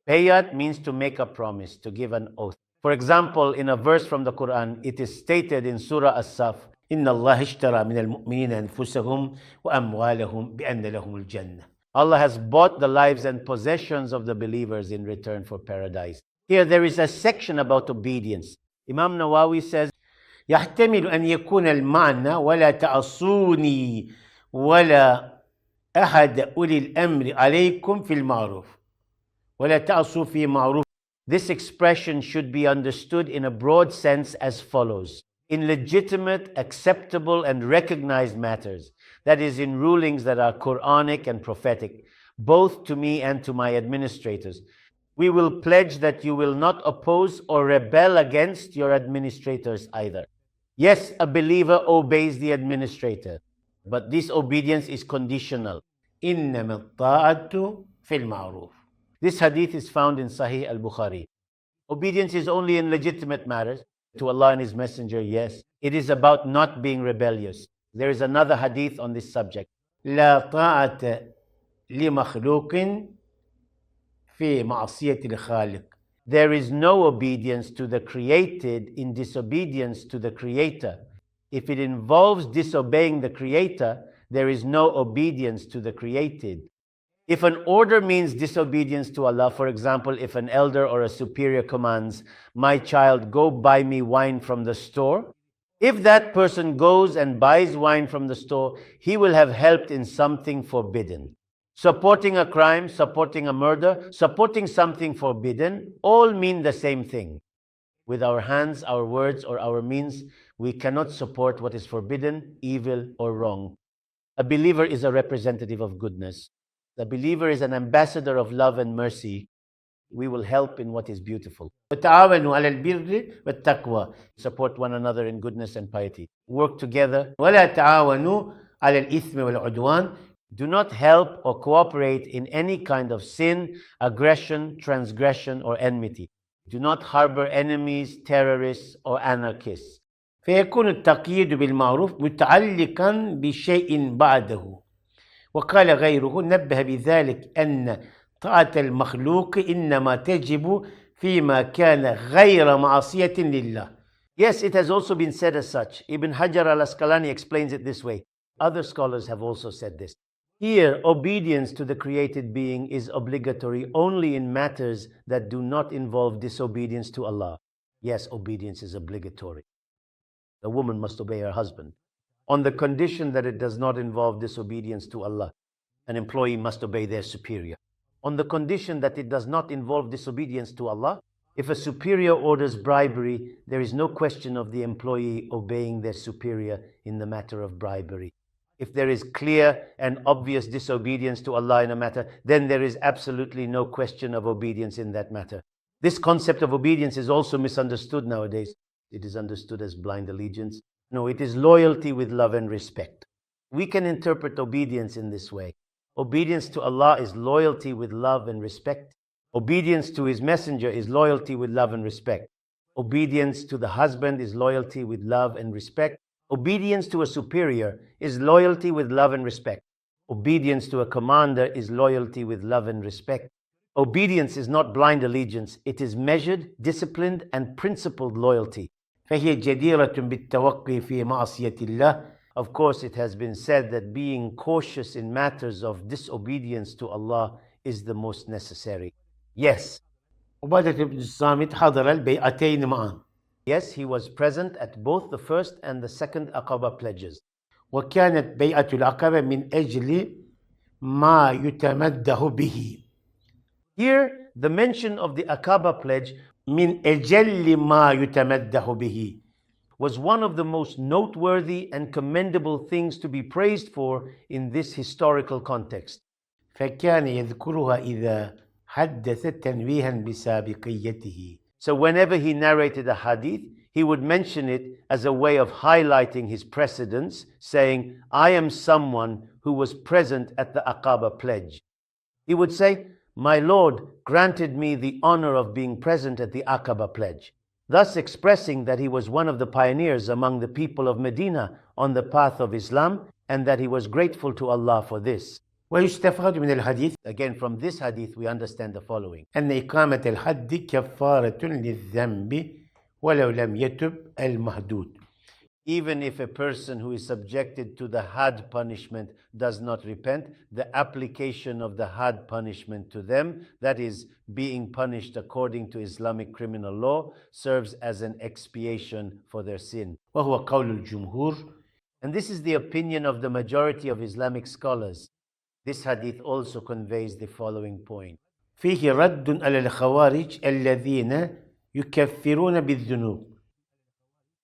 Bayat means to make a promise, to give an oath. For example, in a verse from the Quran, it is stated in Surah As-Saf, Inna Allah ishtara min al-mu'minina anfusahum wa amwalahum bi'anna lahum al-jannah. Allah has bought the lives and possessions of the believers in return for paradise. Here there is a section about obedience. Imam Nawawi says, يحتمل أن يكون المعنى ولا تعصوني ولا أحد أولي الأمر عليكم في المعروف ولا تعصوا في معروف. This expression should be understood in a broad sense as follows. In legitimate, acceptable, and recognized matters, that is, in rulings that are Quranic and prophetic, both to me and to my administrators, we will pledge that you will not oppose or rebel against your administrators either. Yes, a believer obeys the administrator, but this obedience is conditional. إِنَّمَا الطَّاعَةُ فِي الْمَعْرُوفِ. This hadith is found in Sahih Bukhari. Obedience is only in legitimate matters. To Allah and His Messenger, yes. It is about not being rebellious. There is another hadith on this subject. لا طاعة لمخلوق في معصية الخالق. There is no obedience to the created in disobedience to the Creator. If it involves disobeying the Creator, there is no obedience to the created. If an order means disobedience to Allah, for example, if an elder or a superior commands, my child, go buy me wine from the store, if that person goes and buys wine from the store, he will have helped in something forbidden. Supporting a crime, supporting a murder, supporting something forbidden, all mean the same thing. With our hands, our words, or our means, we cannot support what is forbidden, evil, or wrong. A believer is a representative of goodness. The believer is an ambassador of love and mercy. We will help in what is beautiful. وَتَعَاوَنُوا عَلَى الْبِرِّ وَالتَّقْوَى. Support one another in goodness and piety. Work together. وَلَا تَعَاوَنُوا عَلَى الْإِثْمِ وَالْعُدْوَانِ. Do not help or cooperate in any kind of sin, aggression, transgression, or enmity. Do not harbor enemies, terrorists, or anarchists. فيكون التقييد بالمعروف متعلقا بشيء بعده. وقال غيره نبه بذلك أن طاعة المخلوق إنما تجب فيما كان غير معصية لله. Yes, it has also been said as such. Ibn Hajar al-Asqalani explains it this way. Other scholars have also said this. Here, obedience to the created being is obligatory only in matters that do not involve disobedience to Allah. Yes, obedience is obligatory. The woman must obey her husband, on the condition that it does not involve disobedience to Allah. An employee must obey their superior. On the condition that it does not involve disobedience to Allah, if a superior orders bribery, there is no question of the employee obeying their superior in the matter of bribery. If there is clear and obvious disobedience to Allah in a matter, then there is absolutely no question of obedience in that matter. This concept of obedience is also misunderstood nowadays. It is understood as blind allegiance. No, it is loyalty with love and respect. We can interpret obedience in this way. Obedience to Allah is loyalty with love and respect. Obedience to His Messenger is loyalty with love and respect. Obedience to the husband is loyalty with love and respect. Obedience to a superior is loyalty with love and respect. Obedience to a commander is loyalty with love and respect. Obedience is not blind allegiance. It is measured, disciplined, and principled loyalty. فهي جديرة بالتوقي في معصية الله. Of course, it has been said that being cautious in matters of disobedience to Allah is the most necessary. Yes. عبادة بن الصامت حضر البيعتين معا. Yes, he was present at both the first and the second Aqaba pledges. وكانت بيعة العقبة من أجل ما يتمده به. Here, the mention of the Aqaba pledge من أجل ما يتمده به was one of the most noteworthy and commendable things to be praised for in this historical context. فكان يذكرها إذا حدث تنويها بسابقيته. So whenever he narrated a hadith, he would mention it as a way of highlighting his precedence, saying, I am someone who was present at the Aqaba pledge. He would say, my Lord granted me the honor of being present at the Aqaba pledge, thus expressing that he was one of the pioneers among the people of Medina on the path of Islam and that he was grateful to Allah for this. ويستفاد من الحديث, again from this hadith we understand the following: أن إقامة الحد كفارة للذنب ولو لم يتب المحدود. Even if a person who is subjected to the had punishment does not repent, the application of the had punishment to them, that is, being punished according to Islamic criminal law, serves as an expiation for their sin. وهو قول الجمهور, and this is the opinion of the majority of Islamic scholars. This hadith also conveys the following point: فيه رد على الخوارج الذين يكفرون بالذنوب.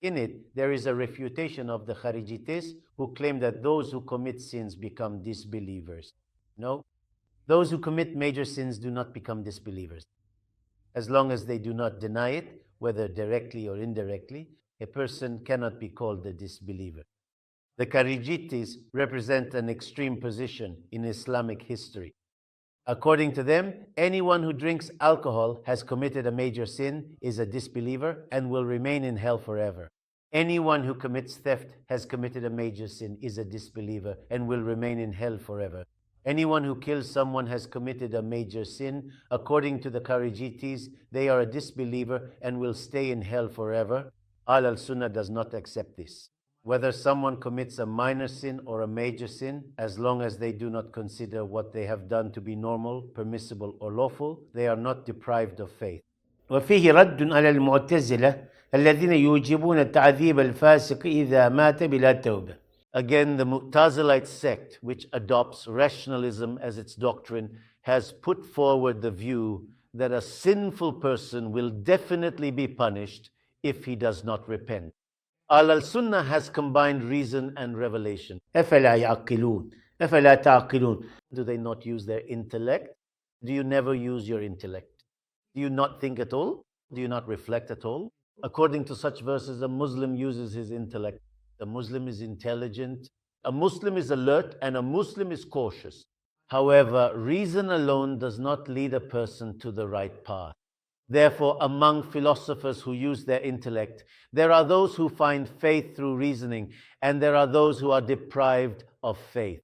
In it, there is a refutation of the Kharijites who claim that those who commit sins become disbelievers. No, those who commit major sins do not become disbelievers. As long as they do not deny it, whether directly or indirectly, a person cannot be called a disbeliever. The Kharijites represent an extreme position in Islamic history. According to them, anyone who drinks alcohol has committed a major sin, is a disbeliever, and will remain in hell forever. Anyone who commits theft has committed a major sin, is a disbeliever, and will remain in hell forever. Anyone who kills someone has committed a major sin. According to the Kharijites, they are a disbeliever and will stay in hell forever. Al-Sunnah does not accept this. Whether someone commits a minor sin or a major sin, as long as they do not consider what they have done to be normal, permissible, or lawful, they are not deprived of faith. وفيه رد على المعتزلة الذين يوجبون تعذيب الفاسق إذا مات بلا توبة. Again, the Mu'tazilite sect, which adopts rationalism as its doctrine, has put forward the view that a sinful person will definitely be punished if he does not repent. Al-Sunnah has combined reason and revelation. أفلا يعقلون أفلا تعقلون. Do they not use their intellect? Do you never use your intellect? Do you not think at all? Do you not reflect at all? According to such verses, a Muslim uses his intellect. A Muslim is intelligent. A Muslim is alert, and a Muslim is cautious. However, reason alone does not lead a person to the right path. Therefore, among philosophers who use their intellect, there are those who find faith through reasoning, and there are those who are deprived of faith.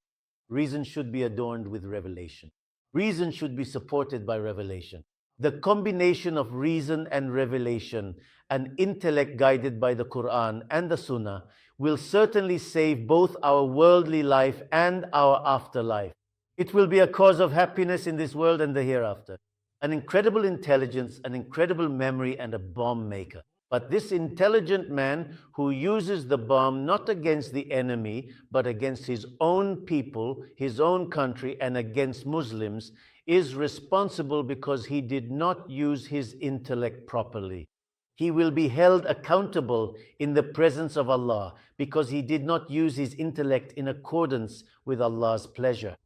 Reason should be adorned with revelation. Reason should be supported by revelation. The combination of reason and revelation, an intellect guided by the Quran and the Sunnah, will certainly save both our worldly life and our afterlife. It will be a cause of happiness in this world and the hereafter. An incredible intelligence, an incredible memory, and a bomb maker. But this intelligent man who uses the bomb not against the enemy, but against his own people, his own country, and against Muslims, is responsible because he did not use his intellect properly. He will be held accountable in the presence of Allah because he did not use his intellect in accordance with Allah's pleasure.